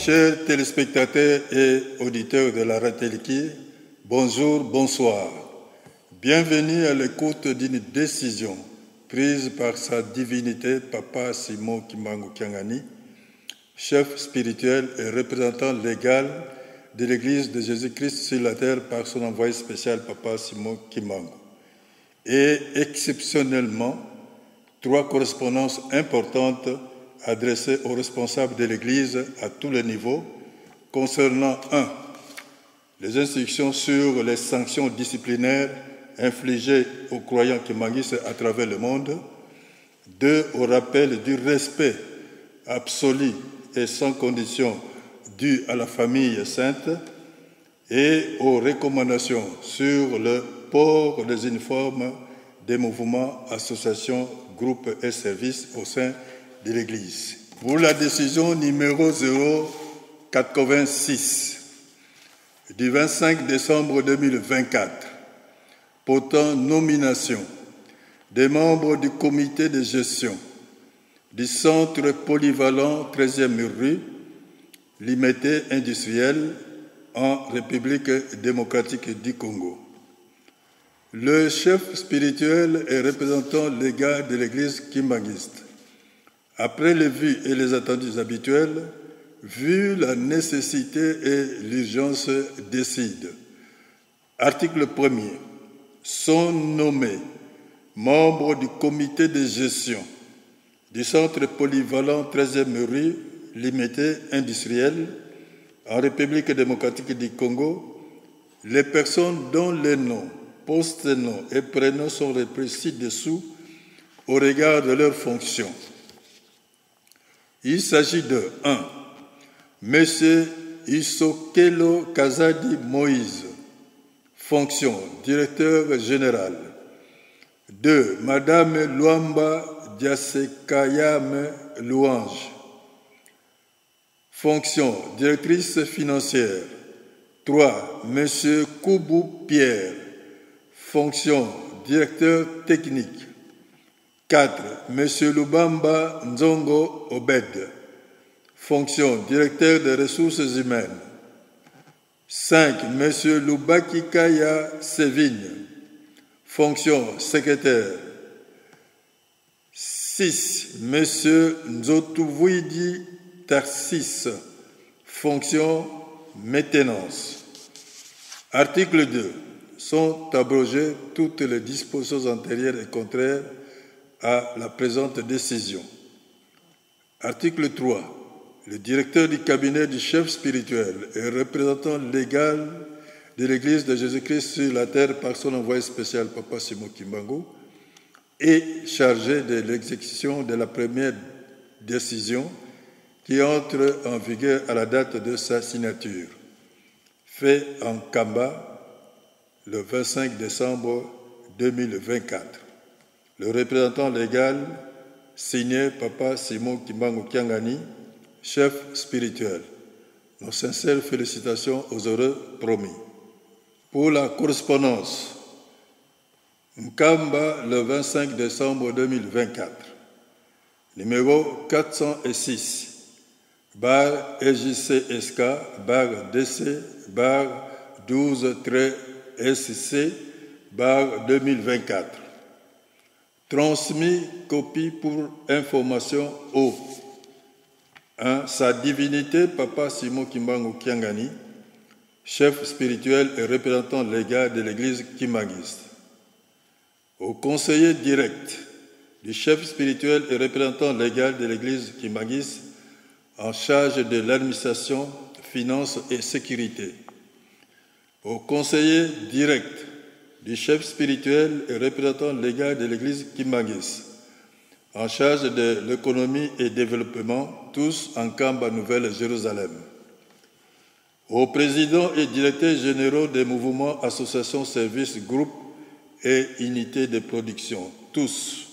chers téléspectateurs et auditeurs de la Rateliki, bonjour, bonsoir. Bienvenue à l'écoute d'une décision prise par sa divinité Papa Simon Kimbangu Kiangani, chef spirituel et représentant légal de l'Église de Jésus-Christ sur la terre par son envoyé spécial Papa Simon Kimbangu. Et exceptionnellement, 3 correspondances importantes adressées aux responsables de l'Église à tous les niveaux concernant 1. Les instructions sur les sanctions disciplinaires infligées aux croyants kimbanguistes à travers le monde. 2. Au rappel du respect absolu et sans condition dû à la famille sainte et aux recommandations sur le port des uniformes des mouvements, associations, groupes et services au sein de l'Église. Pour la décision numéro 086 du 25 décembre 2024, portant nomination des membres du comité de gestion du centre polyvalent 13e rue, limité industriel en République démocratique du Congo. Le chef spirituel et représentant légal de l'Église kimbanguiste, après les vues et les attendus habituels, vu la nécessité et l'urgence, décide. Article 1er. Sont nommés membres du comité de gestion du centre polyvalent 13e rue, limité industriel en République démocratique du Congo, les personnes dont les noms, post-noms et prénoms sont repris ci-dessous au regard de leurs fonctions. Il s'agit de 1. Monsieur Isokelo Kazadi Moïse, fonction directeur général. 2. Madame Luamba Diasekayame Louange, fonction directrice financière. 3. Monsieur Koubou Pierre, fonction directeur technique. 4. Monsieur Lubamba Nzongo Obed, fonction directeur des ressources humaines. 5. Monsieur Lubaki Kaya Sevigne, fonction secrétaire. 6. Monsieur Nzotouvuidi Tarsis, fonction maintenance. Article 2. Sont abrogées toutes les dispositions antérieures et contraires à la présente décision. Article 3. Le directeur du cabinet du chef spirituel et représentant légal de l'Église de Jésus-Christ sur la terre par son envoyé spécial Papa Simon Kimbangu est chargé de l'exécution de la première décision qui entre en vigueur à la date de sa signature, fait en Kamba le 25 décembre 2024. Le représentant légal signé Papa Simon Kimbangu Kiangani, chef spirituel. Nos sincères félicitations aux heureux promis. Pour la correspondance, Nkamba le 25 décembre 2024, numéro 406, bar EJCSK, bar DC, bar 12-SC, bar 2024. Transmis copie pour information au 1. Sa divinité Papa Simon Kimbangu Kiangani, chef spirituel et représentant légal de l'Église kimbanguiste. Au conseiller direct du chef spirituel et représentant légal de l'Église kimbanguiste en charge de l'administration, finances et sécurité. Au conseiller direct du chef spirituel et représentant légal de l'Église kimbanguiste en charge de l'économie et développement, tous en Kamba Nouvelle-Jérusalem. Aux présidents et directeurs généraux des mouvements, associations, services, groupes et unités de production, tous.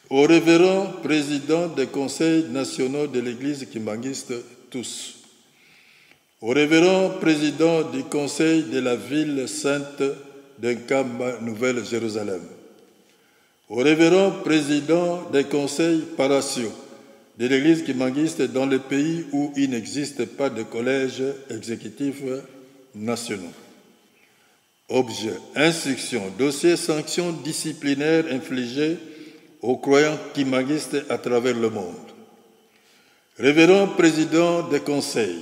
Aux révérends présidents des conseils nationaux de l'Église kimbanguiste, tous. Aux révérends présidents du conseil de la ville sainte de Kamba Nouvelle-Jérusalem. Aux révérends présidents des conseils paroissiaux de l'Église kimbanguiste dans les pays où il n'existe pas de collèges exécutifs nationaux. Objet, instruction, dossier, sanctions disciplinaires infligées aux croyants kimbanguistes à travers le monde. Révérend président des conseils,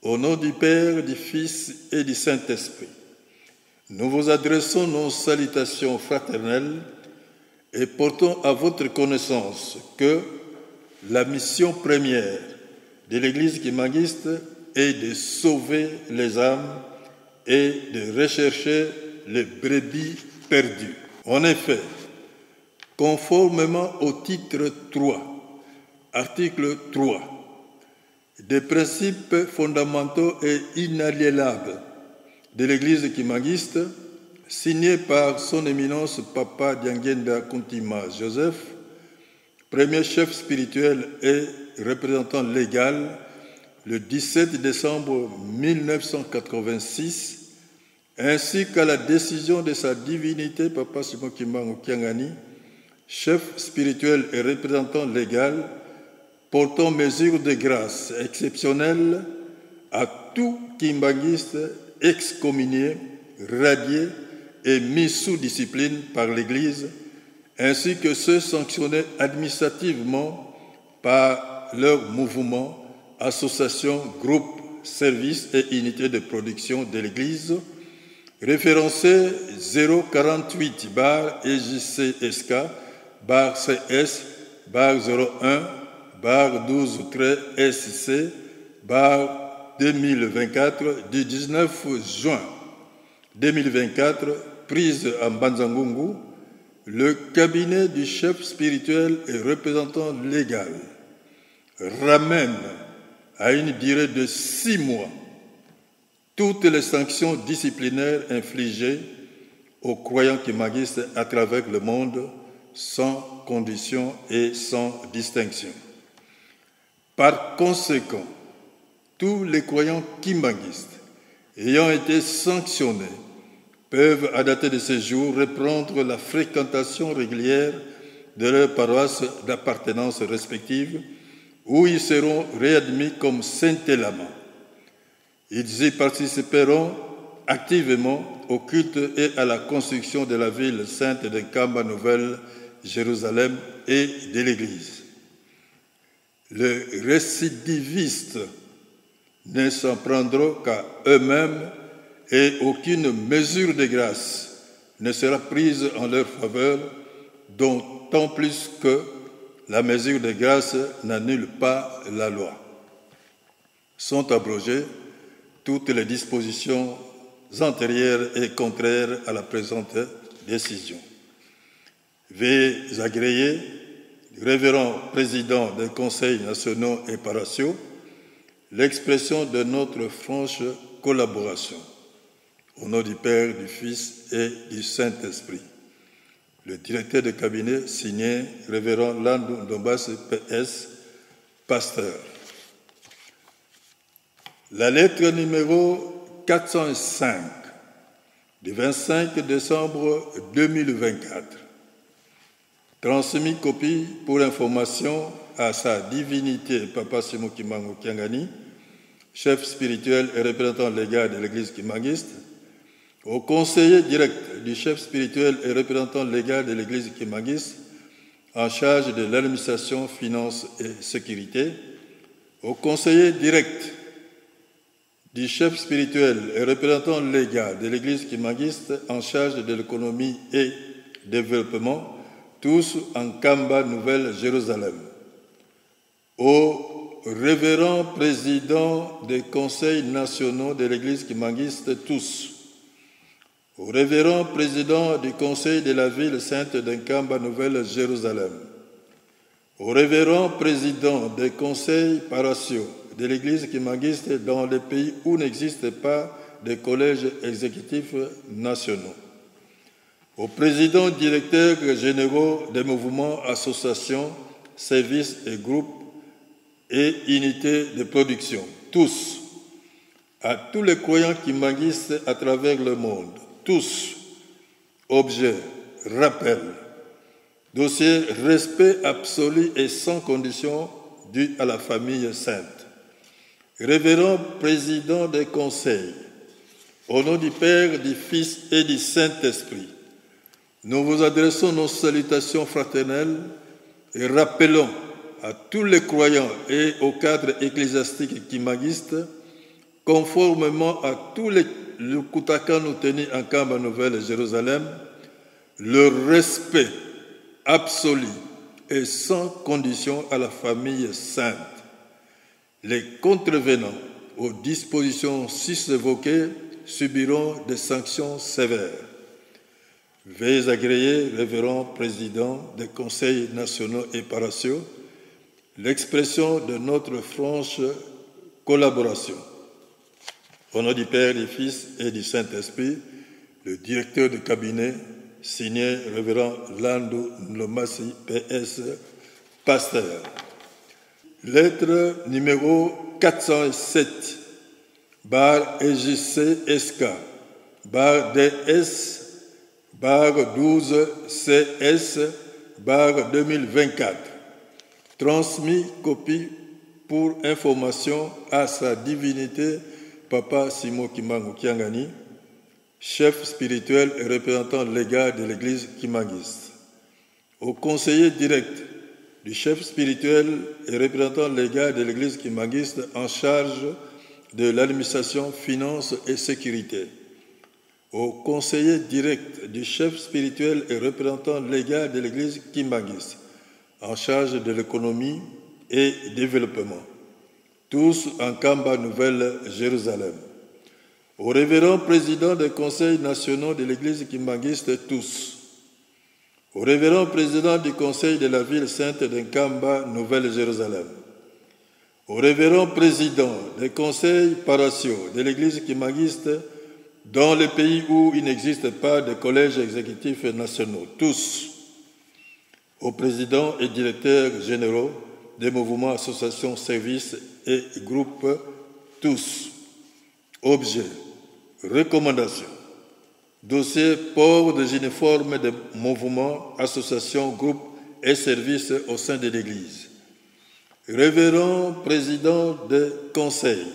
au nom du Père, du Fils et du Saint-Esprit, nous vous adressons nos salutations fraternelles et portons à votre connaissance que la mission première de l'Église kimbanguiste est de sauver les âmes et de rechercher les brebis perdues. En effet, conformément au titre 3, article 3, des principes fondamentaux et inaliénables de l'Église kimbanguiste, signé par son éminence Papa Diangenda Kuntima Joseph, premier chef spirituel et représentant légal, le 17 décembre 1986, ainsi qu'à la décision de sa divinité Papa Simon Kimbangu Kiangani, chef spirituel et représentant légal, portant mesures de grâce exceptionnelles à tout kimbanguiste excommunié, radié et mis sous discipline par l'Église, ainsi que ceux sanctionnés administrativement par leurs mouvements, associations, groupes, services et unités de production de l'Église, référencés 048 EJCSK CS 01 12-SC 2024 du 19 juin 2024, prise à Mbanzangungu, le cabinet du chef spirituel et représentant légal ramène à une durée de 6 mois toutes les sanctions disciplinaires infligées aux croyants kimbanguistes à travers le monde sans condition et sans distinction. Par conséquent, tous les croyants kimbanguistes ayant été sanctionnés peuvent, à dater de ce jour, reprendre la fréquentation régulière de leurs paroisses d'appartenance respectives, où ils seront réadmis comme Saint-Élamant. Ils y participeront activement au culte et à la construction de la ville sainte de Kamba Nouvelle, Jérusalem et de l'Église. Les récidivistes ne s'en prendront qu'à eux-mêmes et aucune mesure de grâce ne sera prise en leur faveur, d'autant plus que la mesure de grâce n'annule pas la loi. Sont abrogées toutes les dispositions antérieures et contraires à la présente décision. Veuillez agréer, révérend président des conseils nationaux et paroissiaux, l'expression de notre franche collaboration. Au nom du Père, du Fils et du Saint-Esprit. Le directeur de cabinet signé révérend Landou Ndombas PS, pasteur. La lettre numéro 405 du 25 décembre 2024, transmis copie pour information à sa divinité Papa Simon Kimbangu Kiangani, chef spirituel et représentant légal de l'Église kimbanguiste, au conseiller direct du chef spirituel et représentant légal de l'Église kimbanguiste en charge de l'administration, finances et sécurité, au conseiller direct du chef spirituel et représentant légal de l'Église kimbanguiste en charge de l'économie et développement, tous en Kamba Nouvelle Jérusalem, au révérend président des conseils nationaux de l'Église kimbanguiste, tous, au révérend président du conseil de la ville sainte d'Nkamba Nouvelle Jérusalem, au révérend président des conseils paroissiaux de l'Église kimbanguiste dans les pays où n'existe pas de collèges exécutifs nationaux, aux présidents directeurs généraux des mouvements, associations, services et groupes et unités de production, tous, à tous les croyants kimbanguistes à travers le monde, tous, objet, rappel, Dossier respect absolu et sans condition dû à la famille sainte. Révérend président des conseils, au nom du Père, du Fils et du Saint-Esprit, nous vous adressons nos salutations fraternelles et rappelons à tous les croyants et au cadre ecclésiastique kimaguiste, conformément à tous les Kutaka nous tenus en Kamba Nouvelle-Jérusalem, le respect absolu et sans condition à la famille sainte. Les contrevenants aux dispositions sus-évoquées subiront des sanctions sévères. Veuillez agréer, révérend président des conseils nationaux et paroissiaux, l'expression de notre franche collaboration. Au nom du Père, du Fils et du Saint-Esprit, le directeur de cabinet, signé révérend Landu Nlomasi, PS, pasteur. Lettre numéro 407, bar EJC SK, bar DS, bar 12 CS, bar 2024. Transmis copie pour information à sa divinité Papa Simo Kimangu Kiangani, chef spirituel et représentant légal de l'église kimangiste. Au conseiller direct du chef spirituel et représentant légal de l'église kimangiste en charge de l'administration, finances et sécurité. Au conseiller direct du chef spirituel et représentant légal de l'église kimangiste en charge de l'économie et développement. Tous en Kamba Nouvelle-Jérusalem. Au révérend président des conseils nationaux de l'église kimangiste, tous. Au révérend président du conseil de la ville sainte de Kamba Nouvelle-Jérusalem. Au révérend président des conseils paroissiaux de l'église kimangiste dans les pays où il n'existe pas de collèges exécutifs nationaux, tous. Aux présidents et directeurs généraux des mouvements, associations, services et groupes, tous. Objet, recommandations, dossier port des uniformes des mouvements, associations, groupes et services au sein de l'Église. Révérend président des conseils,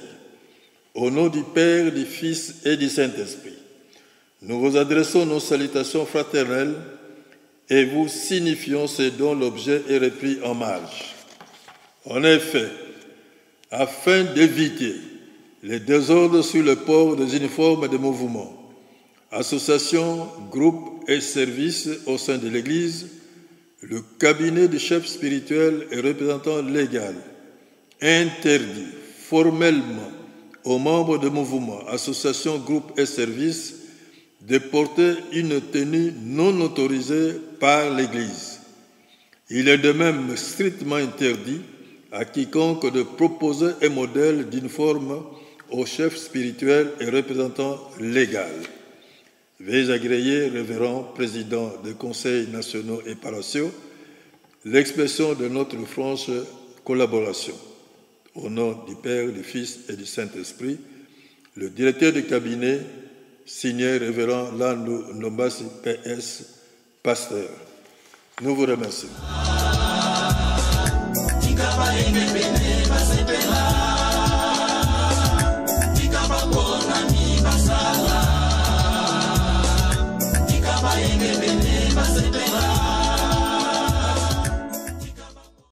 au nom du Père, du Fils et du Saint-Esprit, nous vous adressons nos salutations fraternelles et vous signifions ce dont l'objet est repris en marge. En effet, afin d'éviter les désordres sur le port des uniformes de mouvements, associations, groupes et services au sein de l'Église, le cabinet du chef spirituel et représentant légal interdit formellement aux membres de mouvements, associations, groupes et services de porter une tenue non autorisée par l'Église. Il est de même strictement interdit à quiconque de proposer un modèle d'uniforme au chef spirituel et représentant légal. Veuillez agréer, révérend président des conseils nationaux et paroissiaux, l'expression de notre franche collaboration. Au nom du Père, du Fils et du Saint-Esprit, le directeur du cabinet, signé révérend Landu Nlomasi, PS, pasteur. Nous vous remercions.